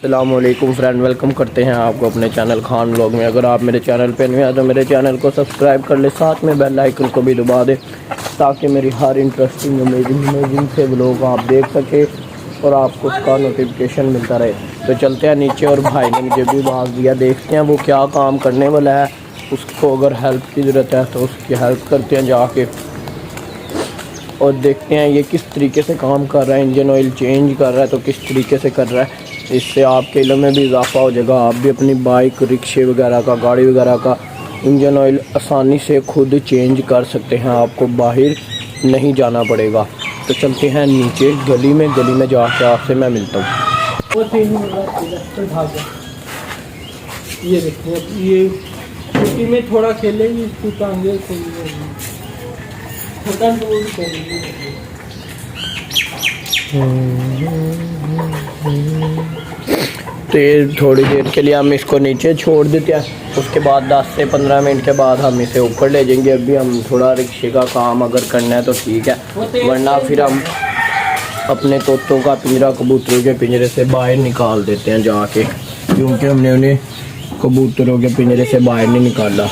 अस्सलामुअलैकुम friend, welcome करते हैं आपको अपने चैनल खान व्लॉग में। अगर आप मेरे चैनल पे नए हैं तो मेरे चैनल को सब्सक्राइब कर ले, साथ में बेल आइकन को भी दबा दे ताकि मेरी हर इंटरेस्टिंग अमेजिंग से व्लॉग आप देख सके और आपको उसका नोटिफिकेशन मिलता रहे। तो चलते हैं नीचे और भाई ने मुझे भी आवाज़ दिया, देखते हैं वो क्या काम करने वाला है। उसको अगर हेल्प की ज़रूरत है तो उसकी हेल्प करते हैं जाके और देखते हैं ये किस तरीके से काम कर रहा है। इंजन ऑयल चेंज कर रहा है तो किस तरीके से कर रहा है, इससे आपके इल्म में भी इजाफा हो जाएगा। आप भी अपनी बाइक, रिक्शे वगैरह का, गाड़ी वगैरह का इंजन ऑयल आसानी से खुद चेंज कर सकते हैं, आपको बाहर नहीं जाना पड़ेगा। तो चलते हैं नीचे गली में जाके आपसे मैं मिलता हूँ। ये देखिए, ये छुट्टी में थोड़ा खेलेंगे, इसको टांगे थकान तो तो ये थोड़ी देर के लिए हम इसको नीचे छोड़ देते हैं, उसके बाद 10 से 15 मिनट के बाद हम इसे ऊपर ले जाएंगे। अभी हम थोड़ा रिक्शे का काम अगर करना है तो ठीक है, वरना फिर हम अपने तोतों का पिंजरा कबूतरों के पिंजरे से बाहर निकाल देते हैं जाके, क्योंकि हमने उन्हें कबूतरों के पिंजरे से बाहर नहीं निकाला।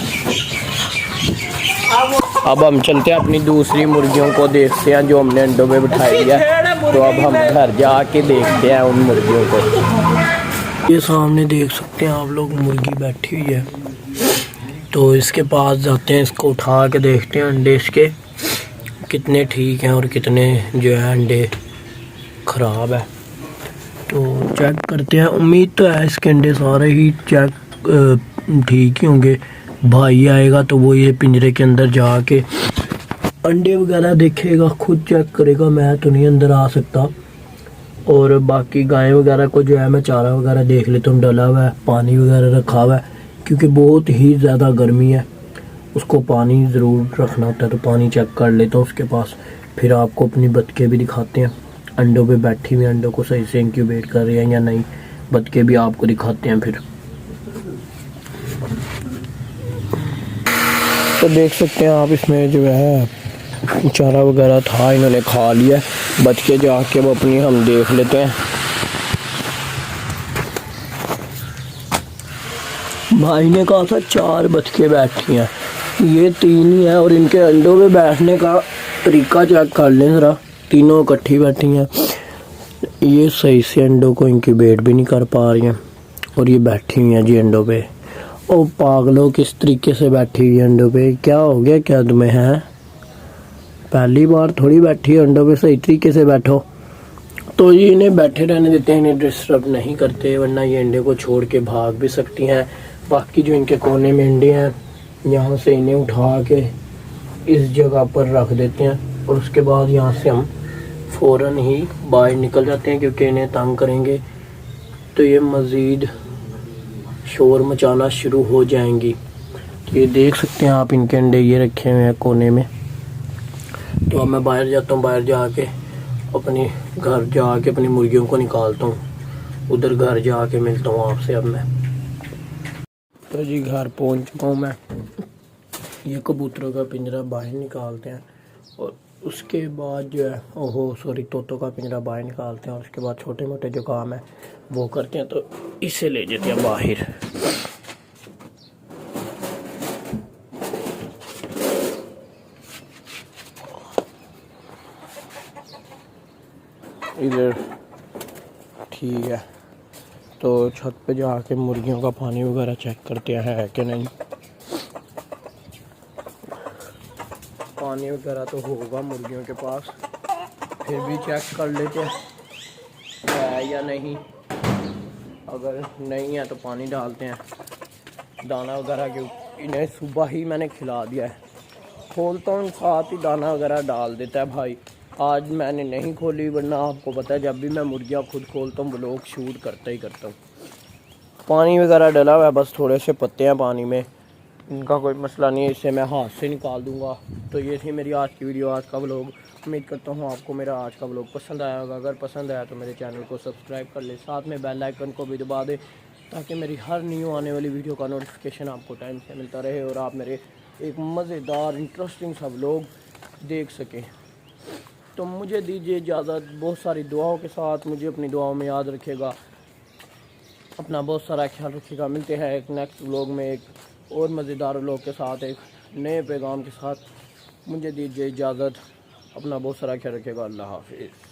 अब हम चलते हैं अपनी दूसरी मुर्गियों को देखते हैं जो हमने अंडों में बिठाई है। तो अब हम घर जाके देखते हैं उन मुर्गियों को। ये सामने देख सकते हैं आप लोग, मुर्गी बैठी हुई है। तो इसके पास जाते हैं, इसको उठा के देखते हैं अंडे इसके कितने ठीक हैं और कितने जो है अंडे ख़राब है। तो चेक करते हैं, उम्मीद तो है इसके अंडे सारे ही ठीक ही होंगे। भाई आएगा तो वो ये पिंजरे के अंदर जाके अंडे वगैरह देखेगा, खुद चेक करेगा, मैं तो नहीं अंदर आ सकता। और बाकी गाय वगैरह को जो है मैं चारा वगैरह देख लेता हूँ, डला हुआ है, पानी वगैरह रखा हुआ है, क्योंकि बहुत ही ज़्यादा गर्मी है, उसको पानी ज़रूर रखना होता है। तो पानी चेक कर लेता हूँ उसके पास। फिर आपको अपनी बतखें भी दिखाते हैं, अंडों पे बैठी हुई, अंडों को सही से इंक्यूबेट कर रही है या नहीं, बतखें भी आपको दिखाते हैं फिर। तो देख सकते हैं आप, इसमें जो है चारा वगैरह था, इन्होंने खा लिया। बतखें जाके वो अपनी हम देख लेते हैं। भाई ने कहा था 4 बतखें बैठी हैं, ये 3 ही हैं। और इनके अंडों पे बैठने का तरीका चेक कर लें ज़रा, तीनों इकट्ठी बैठी हैं। ये सही से अंडों को इंक्यूबेट भी नहीं कर पा रही हैं और ये बैठी हुई हैं जी अंडों पे। ओ पागलों, किस तरीके से बैठी हुई अंडों पे, क्या हो गया क्या तुम्हें है? पहली बार थोड़ी बैठी अंडों पे, सही तरीके से बैठो। तो ये इन्हें बैठे रहने देते हैं, इन्हें डिस्टर्ब नहीं करते, वरना ये अंडे को छोड़ के भाग भी सकती हैं। बाकी जो इनके कोने में अंडे हैं, यहाँ से इन्हें उठा के इस जगह पर रख देते हैं और उसके बाद यहाँ से हम फ़ौरन ही बाहर निकल जाते हैं, क्योंकि इन्हें तंग करेंगे तो ये मज़ीद शोर मचाना शुरू हो जाएंगी। तो ये देख सकते हैं आप, इनके अंडे ये रखे हुए हैं कोने में। तो अब मैं बाहर जाता हूँ, बाहर जाके अपने घर जाके अपनी मुर्गियों को निकालता हूँ, उधर घर जाके मिलता हूँ आपसे अब मैं। तो जी घर पहुँच चुका हूँ मैं। ये कबूतरों का पिंजरा बाहर निकालते हैं और उसके बाद जो है तोतों का पिंजरा बाहर निकालते हैं और उसके बाद छोटे मोटे जो काम है वो करते हैं। तो इसे ले जाते हैं बाहर। इधर ठीक है, तो छत पे जाके मुर्गियों का पानी वगैरह चेक करते हैं है कि नहीं। पानी वगैरह तो होगा मुर्गियों के पास, फिर भी चेक कर लेते हैं है या नहीं। अगर नहीं है तो पानी डालते हैं, दाना वगैरह के इन्हें सुबह ही मैंने खिला दिया है। खोलता हूँ साथ ही दाना वगैरह डाल देता है भाई। आज मैंने नहीं खोली, वरना आपको पता है जब भी मैं मुर्गियाँ खुद खोलता हूँ ब्लॉग शूट करता ही करता हूँ। पानी वगैरह डला हुआ है, बस थोड़े से पत्ते हैं पानी में, इनका कोई मसला नहीं है, इसे मैं हाथ से निकाल दूंगा। तो ये थी मेरी आज की वीडियो, आज का व्लॉग। उम्मीद करता हूँ आपको मेरा आज का व्लॉग पसंद आया होगा। अगर पसंद आया तो मेरे चैनल को सब्सक्राइब कर ले, साथ में बेल आइकन को भी दबा दे ताकि मेरी हर न्यू आने वाली वीडियो का नोटिफिकेशन आपको टाइम से मिलता रहे और आप मेरे एक मज़ेदार इंटरेस्टिंग सा व्लॉग देख सकें। तो मुझे दीजिए इजाज़त, बहुत सारी दुआओं के साथ मुझे अपनी दुआओं में याद रखिएगा। अपना बहुत सारा ख्याल रखिएगा। मिलते हैं एक नेक्स्ट व्लॉग में एक और मज़ेदार व्लॉग के साथ, एक नए पैगाम के साथ। मुझे दीजिए इजाज़त। अपना बहुत सारा ख्याल रखिएगा। अल्लाह हाफिज़।